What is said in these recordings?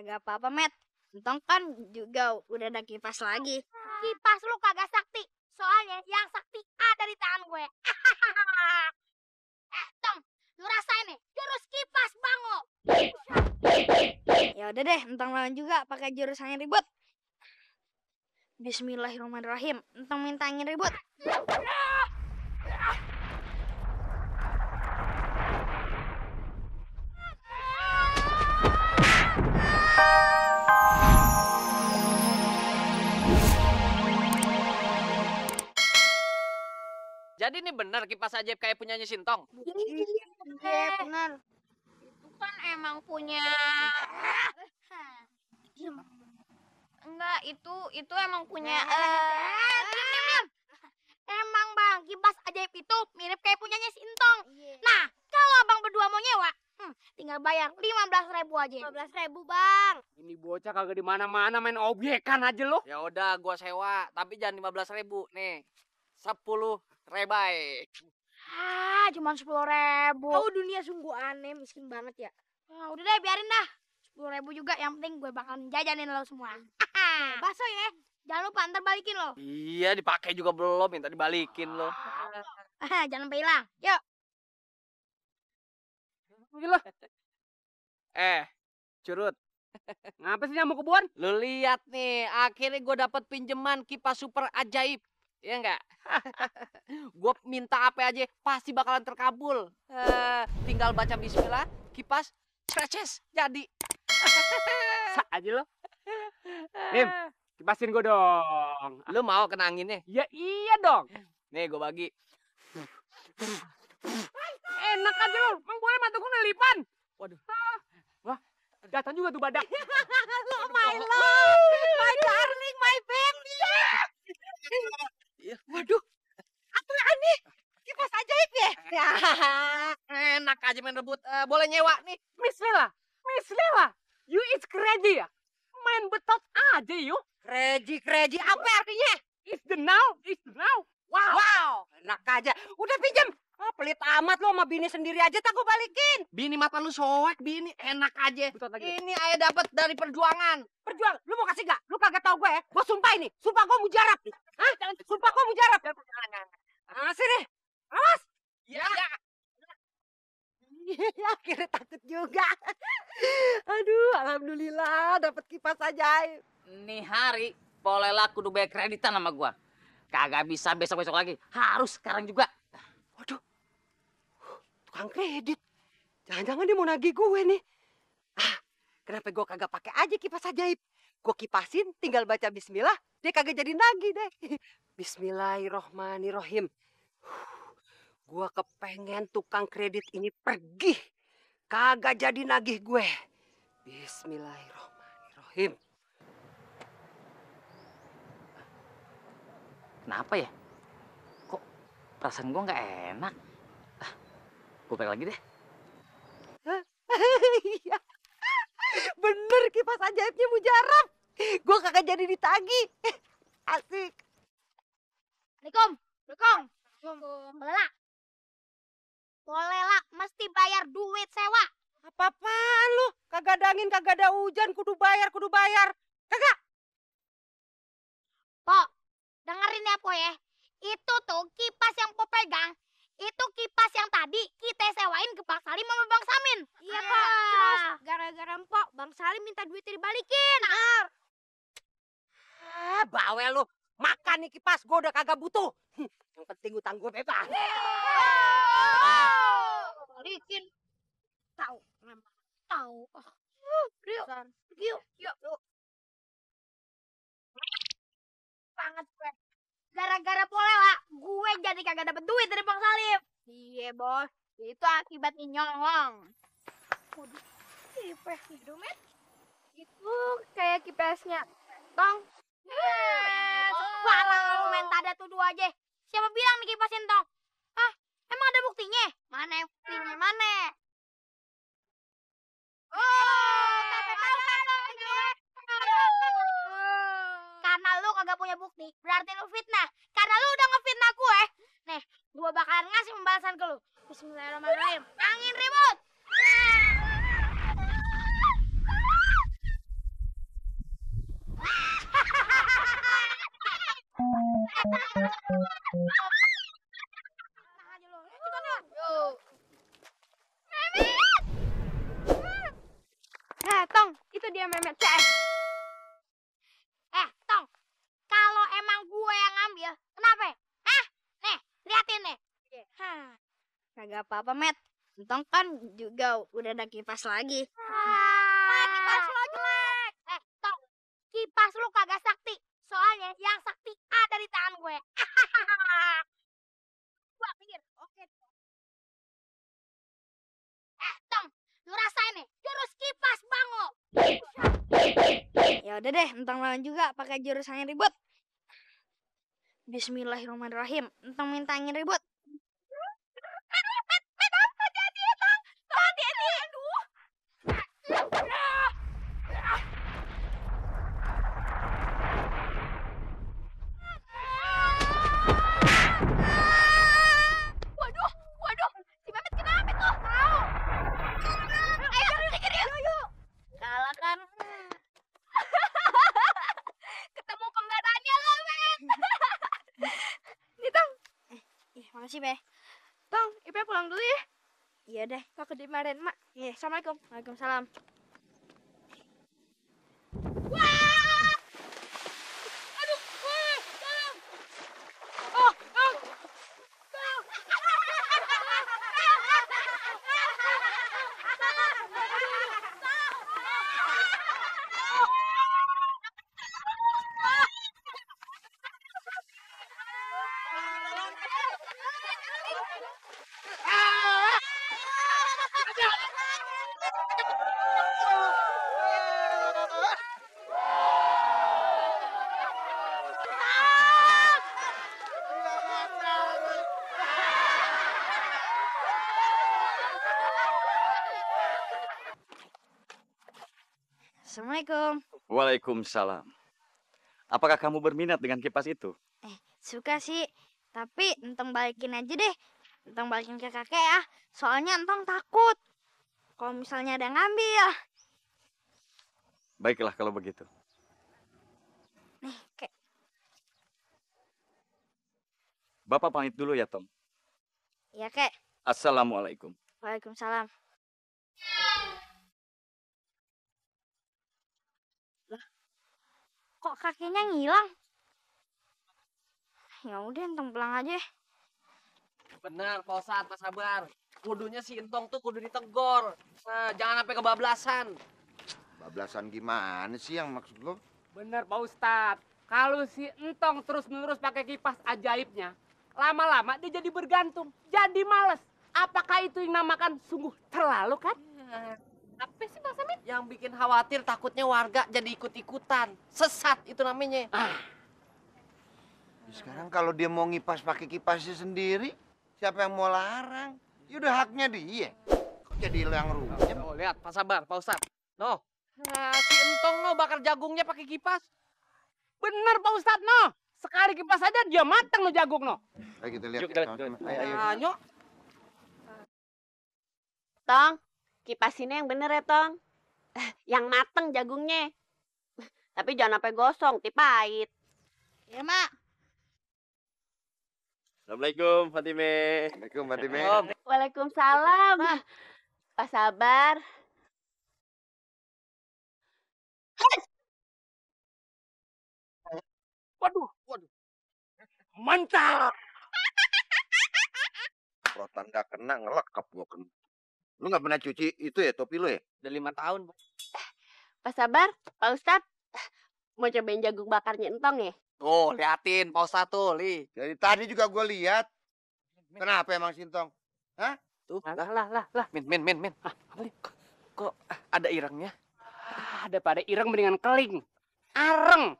Kagak apa-apa, Met. Entong kan juga udah ada kipas lagi. Kipas lu kagak sakti. Soalnya yang sakti ada di tangan gue. Tong, lu rasain nih, jurus kipas bango. Ya udah deh, entong lawan juga pakai jurus angin ribut. Bismillahirrahmanirrahim. Entong minta angin ribut. Jadi ini bener kipas ajaib kayak punyanya Sintong? Iya, benar. Itu kan emang punya. Enggak, itu emang punya. Diam. Emang bang, kipas ajaib itu mirip kayak punyanya Sintong. Nah, kalau abang berdua mau nyewa, tinggal bayar 15.000 aja. 15.000 bang. Ini bocah kagak di mana-mana main obyekan aja lo. Ya udah, gua sewa, tapi jangan 15.000 nih. 10 rebai. Cuma 10.000. Tahu dunia sungguh aneh, miskin banget ya. Udah deh, biarin dah. 10.000 juga, yang penting gue bakalan jajanin lo semua. Bakso ya, jangan lupa ntar balikin lo. Iya, dipakai juga belum, minta dibalikin lo. Jangan sampai hilang. Yuk. Gila. Curut. Ngapa sih nyamuk kebun? Lu lihat nih, akhirnya gua dapat pinjaman kipas super ajaib. Iya enggak? Gua minta apa aja pasti bakalan terkabul. Tinggal baca bismillah, kipas creces jadi. Sa aja lo. Nim, kipasin gue dong. Lu mau kena anginnya? Ya iya dong. Nih gua bagi. Enak aja lo. Emang boleh mata gue nelipan. Waduh. Wah, datang juga tuh badak. My love, my darling, my baby. Waduh, Apa ini? Kipas ajaib ya? enak aja main rebut. Boleh nyewa nih. Bismillah. You is crazy ya? Main betot aja yuk. Kreji, apa artinya? It's the now. Wow, enak aja. Udah pinjam. Pelit amat lo sama bini sendiri aja tak gue balikin. Bini mata lu soek, bini enak aja. Betot lagi. Ini ayah dapat dari perjuangan. Perjuang, lu mau kasih gak? Lu kagak tau gue ya? Gue sumpah ini, sumpah gue mujarab nih. Hah? Sumpah gue mujarab. Sini, awas. Ya. Akhirnya takut juga. Aduh, alhamdulillah dapet kipas ajaib. Nih hari, Polela kudu bayar kreditan sama gua. Kagak bisa besok-besok lagi. Harus sekarang juga. Waduh, tukang kredit. Jangan-jangan dia mau nagih gue nih. Kenapa gue kagak pakai aja kipas ajaib? Gue kipasin, tinggal baca bismillah, dia kagak jadi nagih deh. Bismillahirrohmanirrohim. Gue kepengen tukang kredit ini pergi. Kagak jadi nagih gue. Bismillahirrohmanirrohim. Kenapa ya? Kok perasaan gua nggak enak? Gua pakai lagi deh. Iya. Bener kipas ajaibnya mujarab. Gue kagak jadi ditagih. Asik. Assalamualaikum. Polela mesti bayar duit sewa. Apa-apaan lu? Kagak ada angin, kagak ada hujan, kudu bayar. Kagak. Pok, dengerin ya Po ya. Itu tuh kipas yang Po pegang. Itu kipas yang tadi kita sewain ke Bang Salim sama Bang Samin. Iya, Pak. Terus gara-gara Mpok, Bang Salim minta duitnya dibalikin. Bawel lu. Makan nih kipas, gue udah kagak butuh. Yang penting utang gue bebas. Balikin. Tahu. Yuk. Banget gue. Gara-gara Polela, gue jadi kagak dapet duit dari Bang Salim. Iya, Bos. Itu akibatnya nyolong. Waduh, kipas hidungnya. Itu kayak kipasnya Tong. Parah lu main tada tuduh aja. Siapa bilang nih kipasin Tong? Emang ada buktinya? Mana buktinya? Mana? Karena lu kagak punya bukti, berarti lu fitnah. Karena lu udah ngefitnah gue. Nih, gue bakalan ngasih pembalasan ke lu. Bismillahirrahmanirrahim. Angin ribut. Nah, Tong, itu dia Memet CS. Tong, kalau emang gue yang ngambil, kenapa? Hah? Nih, liatin nih. Kagak apa-apa, Met. Entong kan juga udah ada kipas lagi. Kipas lo jelek. Tong, kipas lu kagak sakti. Soalnya yang sakti ada di tangan gue. Gua pinggir. Oke. Tong, lu rasain nih, jurus kipas bango. Ya udah deh, Entong lawan juga pakai jurus angin ribut. Bismillahirrahmanirrahim. Entong minta angin ribut. Waduh, si Memet kenapa tuh? Tahu. Ayo, dikit yuk. Kalah kan? Ketemu pembedanya lo, Met. Nih, Tong. Makasih, Be. Tong, Ipe pulang dulu ya. Iya deh. Takut dimarahin, Mak. Iya, Assalamualaikum. Waalaikumsalam. Assalamualaikum. Waalaikumsalam. Apakah kamu berminat dengan kipas itu? Suka sih, tapi Entong balikin aja deh. Entong balikin ke kakek ya. Soalnya Entong takut kalau misalnya ada yang ngambil. Baiklah kalau begitu. Nih, kek. Bapak pamit dulu ya, Tom. Iya, kek. Assalamualaikum. Waalaikumsalam. Lah, kok kakinya ngilang? Ya udah, Entong pulang aja. Benar, Pak Ustadz, Mas Sabar. Kudunya si Entong tuh kudu ditegor. Nah, jangan sampai kebablasan. Bablasan gimana sih yang maksud lo? Bener Pak Ustadz. Kalau si Entong terus-menerus pakai kipas ajaibnya, lama-lama dia jadi bergantung, jadi males. Apakah itu yang namakan sungguh terlalu kan? Apa sih Mas Samin? Yang bikin khawatir takutnya warga jadi ikut-ikutan. Sesat itu namanya. Sekarang kalau dia mau ngipas pakai kipasnya sendiri, siapa yang mau larang? Ya udah haknya dia. Kok jadi lo yang rugi? Oh, lihat, Pak Sabar, Pak Ustadz. No. Nah, si Entong no bakar jagungnya pakai kipas. Bener Pak Ustadz no. Sekali kipas aja dia matang no jagung no. Ayo kita lihat. Yuk, kita lihat. Sama-sama. Ayo. Nah, nyok. Tong, kipasinnya yang bener ya, Tong. Yang mateng jagungnya. Tapi jangan sampai gosong, tipait. Ya, Mak. Assalamualaikum, Fatime. Assalamualaikum, Mbak Time. Waalaikumsalam. Pak Sabar. Waduh. Mantap. Rotan gak kena, ngelekap gua kena. Lu gak pernah cuci itu ya, topi lu ya? Udah 5 tahun. Pak Sabar, Pak Ustadz. Mau cobain jagung bakarnya Entong ya? Tuh, liatin Pak Ustadz tuh, Li. Dari tadi juga gua lihat. Kenapa emang Sintong? Tuh, lah. Min. Kok ada irengnya? Ada pada ireng mendingan keling. Areng.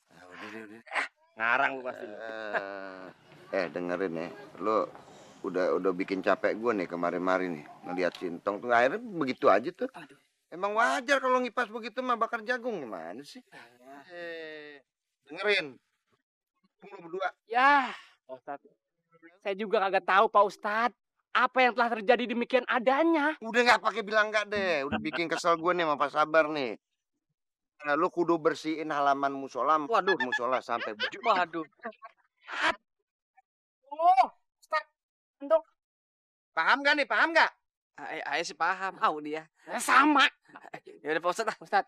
Udah. Ngarang lu pasti. Dengerin ya. Lu udah bikin capek gua nih kemarin-marin nih. Ngeliat Sintong tuh akhirnya begitu aja tuh. Aduh. Emang wajar kalau ngipas begitu mah bakar jagung gimana sih? Dengerin. Lu berdua. Ya, Pak Ustadz. Saya juga kagak tahu Pak Ustadz. Apa yang telah terjadi demikian adanya. Udah nggak pakai bilang nggak deh. Udah bikin kesel gue nih sama Pak Sabar nih. Nah, lu kudu bersihin halaman musola. Waduh. Musola sampai baju. Waduh. Oh, Ustaz. Endong. Paham gak nih? Paham gak? Ayah sih paham. Dia. Sama. Ya udah Pak Ustadz. Ustaz,